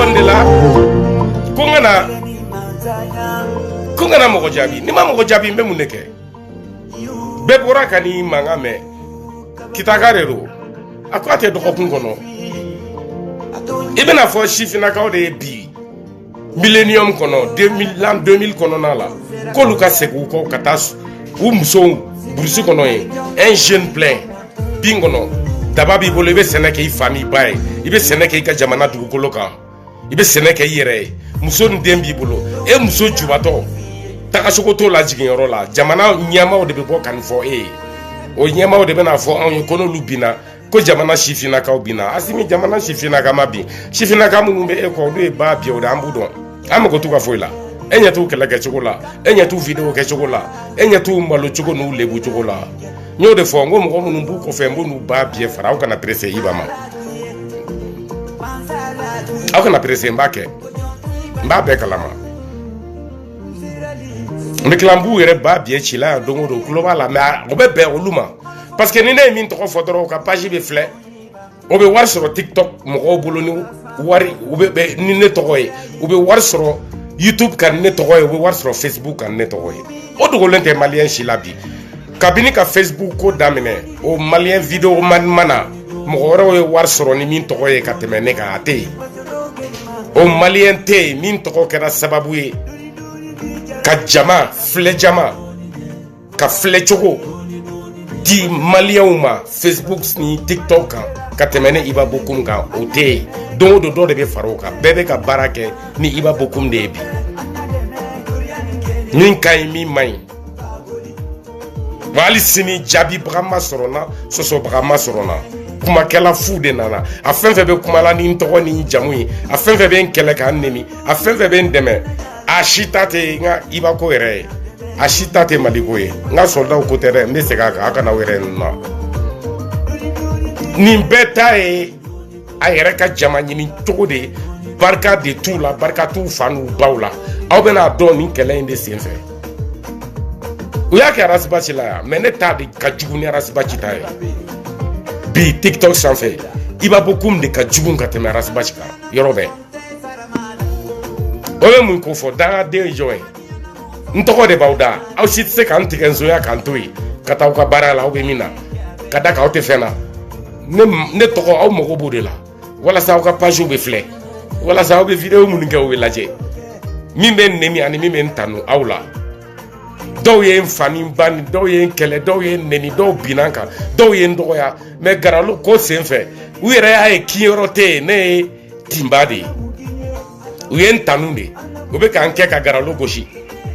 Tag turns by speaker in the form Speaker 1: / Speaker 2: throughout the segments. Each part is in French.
Speaker 1: ondela kongana moko jabi ni ma moko jabi mbe muneke be bora kani mangame kitagarero akwate doko kungono ibena fo chifina ka de bi millennium kono 2000 kono na la ko luka segu ko katas ou muso burusi kono un jeune plein bingono dababi bolo ibe seneke i famille bay ibe seneke ka jamana dugukolo kan ibe seneke yere muso ndembi bolo e muso jubato takasoko to la jigin la jamana nyama o de be bo kan fo o nyama o de be na fo on kono lubina ko jamana shifina ka obina asimi jamana shifina ka mabi shifina ka mu be e ko do e ba bi o da ambudo amako to ka fo ila enya tu kala ke chokola enya tu video ke chokola enya tu malo choko no lebu chokola nyo de fo ngo mo mbu ko fe mbo nu ba bi fara o kana presse ibama o kana presse mbake mbabe kalama meklambu yere ba bi chila dongo do kuloba la ma o be be oluma parce que ni ne min to fotoro ka page be fle o be war sur TikTok mo ko boloni wari o be ni ne to koy o be war sur YouTube kan ne to koy o be war sur Facebook kan ne to koy o do lente malien shilabi kabini ka Facebook ko damine o malien video mana mo ko war sur ni min to koy ka temene ka ate o malien te min to ko kera sababu e ka jama fle jama ka fle choko di maliauma Facebook ni TikTok ka temene iba bokum ka ote do de be faroka bebe ka barake ni iba bokum de bi min kay mi may wali sini jabi brama sorona soso brama sorona kuma kala fude nana afin fe be kuma la ni ntoko ni jamu afin fe be nkele ka nemi afin fe be ndeme ashitate nga iba ko ere ashitate malikoye nga soldat ko tere me se ka aka na were na ni beta e ayere ka jama ni toko de barka de tout la barka tout fanu baula aw bena do ni kele inde senfe uya ka rasbachi la mene ta de ka juguni rasbachi ta bi TikTok sanfe iba bokum de ka jugun ka teme rasbachi ka yorobe ole mun ko fo da de joy ntoko de bauda aw sit se kan tikenzo ya kan toyi kata ka barala o be mina kada ka o te fena ne toko aw mo ko bodela wala sa ka page be fle wala sa be video mun ngaw laje mi ben nemi ani mi ben tanu awla do ye fami ban do ye kele do ye neni do binanka do ye ndoya me garalo ko senfe wire ay kiyorote ne timbadi uyen tanunde obe kan ke ka garalo goshi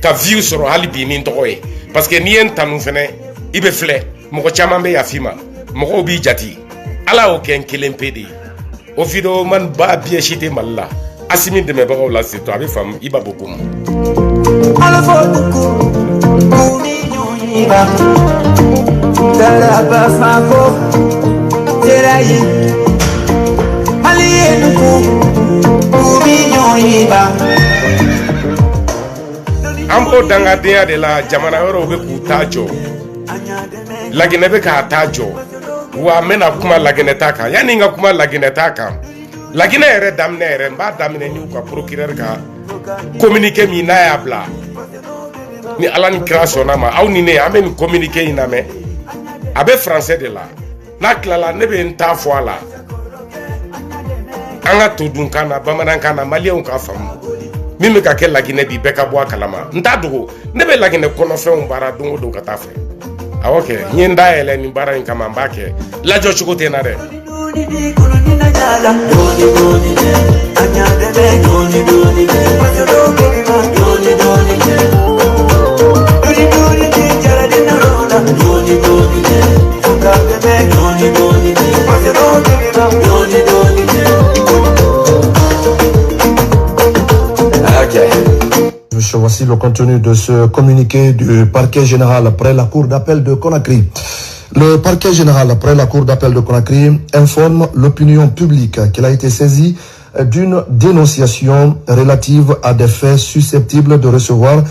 Speaker 1: ka view soro halibi ni ndoye parce que ni en tanu fene ibe fle moko chama be yafima moko bi jati ala o ken kelempedi o video man ba bien chité malla asimi de me ba la c'est toi avec femme iba bokum ala fo bokum kumi nyoiba dara ba fako terayi alienuku ambo danga dia de la jamana yoro be ku tajo lagine be ka tajo wa mena kuma lagine taka yani nga kuma lagine taka lagine ere damne ere mba damne ni ko procureur ka communiquer mi na ya bla ni alan création na ma aw ni ne amen communiquer ina me abe français de la na klala ne be nta fo ala anga to dun kana bamanan kana malien ka fam mimi ka ke lagine bi beka bo kalama nta dugo ne be lagine kono fe on bara dungo do kata fe awoke nyenda ele ni bara in kama mbake la jo chukote na re
Speaker 2: Voici le contenu de ce communiqué du parquet général après la cour d'appel de Conakry. Le parquet général après la cour d'appel de Conakry informe l'opinion publique qu'il a été saisi d'une dénonciation relative à des faits susceptibles de recevoir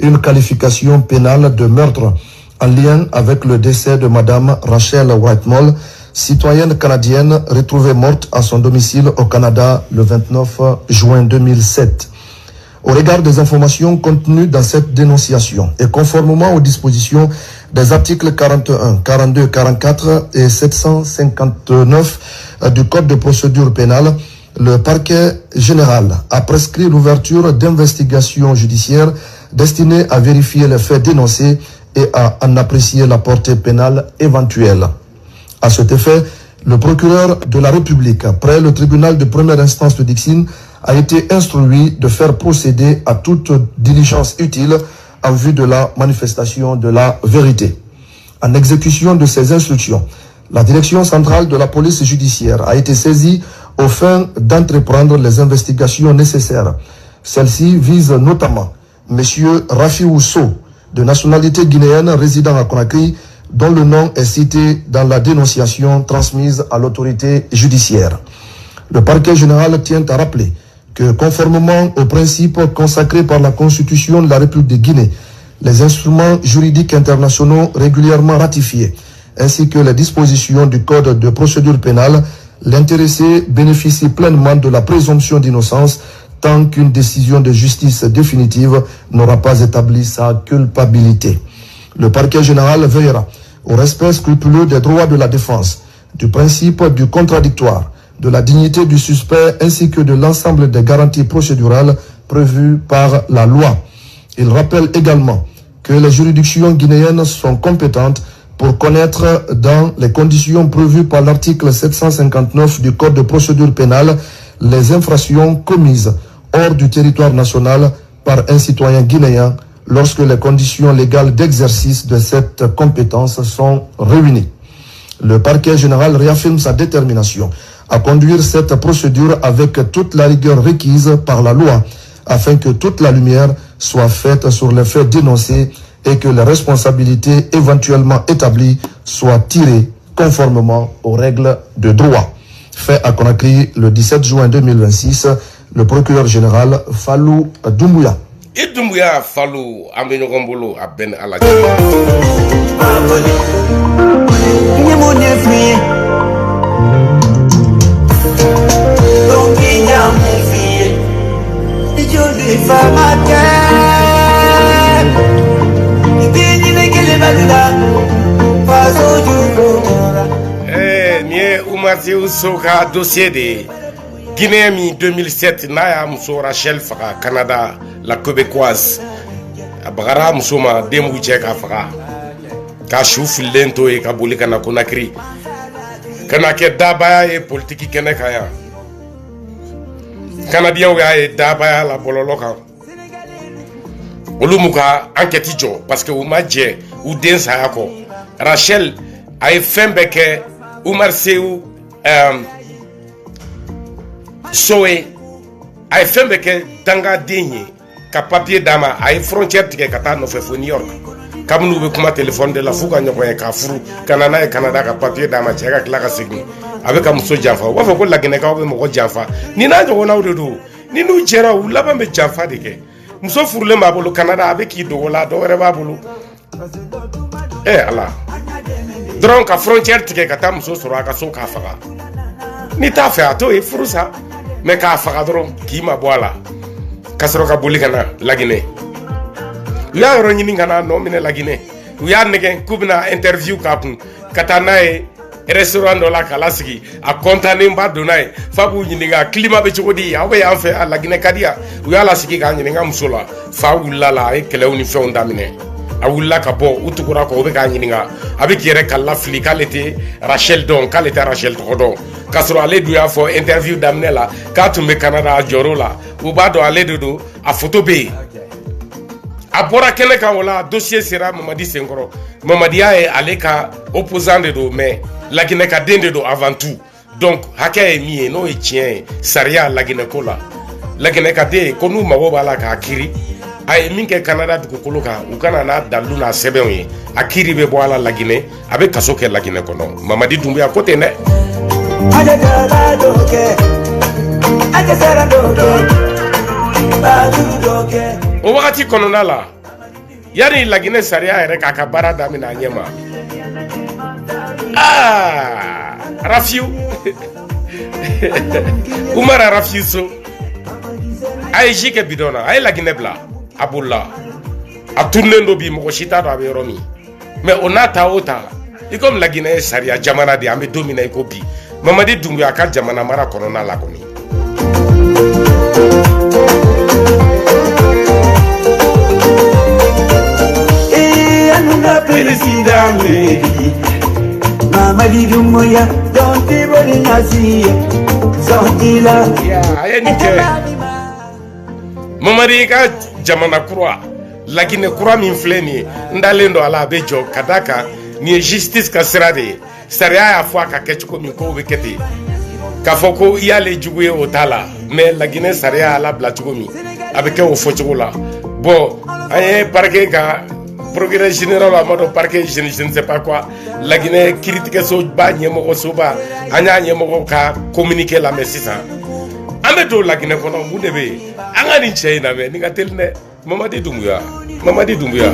Speaker 2: une qualification pénale de meurtre en lien avec le décès de Madame Rachel Whitemore, citoyenne canadienne retrouvée morte à son domicile au Canada le 29 juin 2007. Au regard des informations contenues dans cette dénonciation et conformément aux dispositions des articles 41, 42, 44 et 759 du Code de procédure pénale, le parquet général a prescrit l'ouverture d'investigations judiciaires destinées à vérifier les faits dénoncés et à en apprécier la portée pénale éventuelle. À cet effet, le procureur de la République, près le tribunal de première instance de Dixine, a été instruit de faire procéder à toute diligence utile en vue de la manifestation de la vérité. En exécution de ces instructions, la direction centrale de la police judiciaire a été saisie aux fins d'entreprendre les investigations nécessaires. Celle-ci vise notamment M. Rafi Ousso, de nationalité guinéenne résidant à Conakry, dont le nom est cité dans la dénonciation transmise à l'autorité judiciaire. Le parquet général tient à rappeler que, conformément aux principes consacrés par la Constitution de la République de Guinée, les instruments juridiques internationaux régulièrement ratifiés, ainsi que les dispositions du Code de procédure pénale, l'intéressé bénéficie pleinement de la présomption d'innocence tant qu'une décision de justice définitive n'aura pas établi sa culpabilité. Le parquet général veillera au respect scrupuleux des droits de la défense, du principe du contradictoire, de la dignité du suspect ainsi que de l'ensemble des garanties procédurales prévues par la loi. Il rappelle également que les juridictions guinéennes sont compétentes pour connaître dans les conditions prévues par l'article 759 du Code de procédure pénale les infractions commises hors du territoire national par un citoyen guinéen lorsque les conditions légales d'exercice de cette compétence sont réunies. Le parquet général réaffirme sa détermination à conduire cette procédure avec toute la rigueur requise par la loi afin que toute la lumière soit faite sur les faits dénoncés et que les responsabilités éventuellement établies soient tirées conformément aux règles de droit. Fait à Conakry le 17 juin 2026, le procureur général Fallou Doumbouya.
Speaker 1: Et Doumbouya Fallou Amenogombolo à Ben Aladji. Mie Oumarti Ousoka dossier de Guinée 2007 Naya Mousso Rachel Faka Canada la québécoise Abara Moussoma Demouche Kafaka Kachouf Lento et Kabouli Kana Conakry Kanake Dabaya et politique Kenekaya Canadien et Dabaya la Bololoka Olumuka enquête jo parce que Oumadje ou Densa Yako Rachel a fait beke Oumar Seou Soé a fait beke Tanga Denye ka papier dama a frontière tike kata no fe New York comme nous be téléphone de la fuga nyoko e ka furu kanana e Canada ka papier dama cheka klaka signi avec am so janfa wa fa ko la gene ka be mo janfa ni na jo na wudu ni nu jera u laba me janfa dike muso furule ma bolo Canada avec ki do wala do re ba bolo ala donc à frontière tike kata muso soro aka so ka faga ni ta fe ato e furusa me ka faga dron ki ma boala kasoro ka boli kana lagine ya ro nyini kana no mine lagine ya nege kubna interview kapun katana e restaurant do la kalasiki a kontane mba donai fabu nyini ga climat be chokodi awe ya fe a lagine kadia ya la siki ka nyini ga musola fa wulala e kele uni fe ondamine a wulla ka bo utukura ko be ka nyini ga avec yere kala fli kalete Rachel don kalete Rachel to kasoro ale du ya fo interview damne la ka tumbe Canada joro la ou ba do ale do a photo be apora kene ka wala dossier sera Mamadi Senkoro Mamadi a ale ka opposant de do mais la Guinée ka dende do avant tout donc haka e mi no e tien saria la Guinée kola la Guinée ka de konu mawo bala ka akiri ay minke Canada du koloka u kana na dalu na sebenwe akiri be boala la Guinée abe kasoke la Guinée kono Mamadi Doumbouya côté ne o wakati konona la yani la Guinée saria ere ka bara damina nyema Ah, Rafiou. Oumara Rafiou so. Aye jike bidona, aye la ginebla, aboula. A tourné ndo bi moko shita do abe romi. Mais on a ta ota. Et comme la Guinée Sharia jamana de ambe dominer kopi. Mamadi Doumbouya ka jamana mara korona la koni.
Speaker 3: Eh anuna président Mamadi Doumbouya don't even nasi. Zondila.
Speaker 1: Ya, aye nike. Mamadi ka jamana kura. La Guinée kura min fleni ndalendo ala bejo kadaka ni justice ka sirade saria ya fwa ka kechuko mi ko be kete ka foko yale juguye otala mais la Guinée saria ala bla chugomi avec o fochugola bon ay parquet ka procureur général amado parquet je ne sais pas quoi la Guinée critique so ba nyemo ko soba anya nyemo ko ka communiquer la messisa ameto la Guinée kono mu debe angani china me ninga telne Mamadi Doumbouya. Mamadi Doumbouya.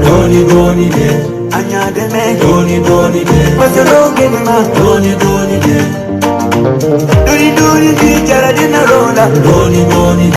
Speaker 3: Doni doni de, anya de me. Doni doni de, pasero ke ma. Doni doni de, doni doni de, jara de na rola. Doni doni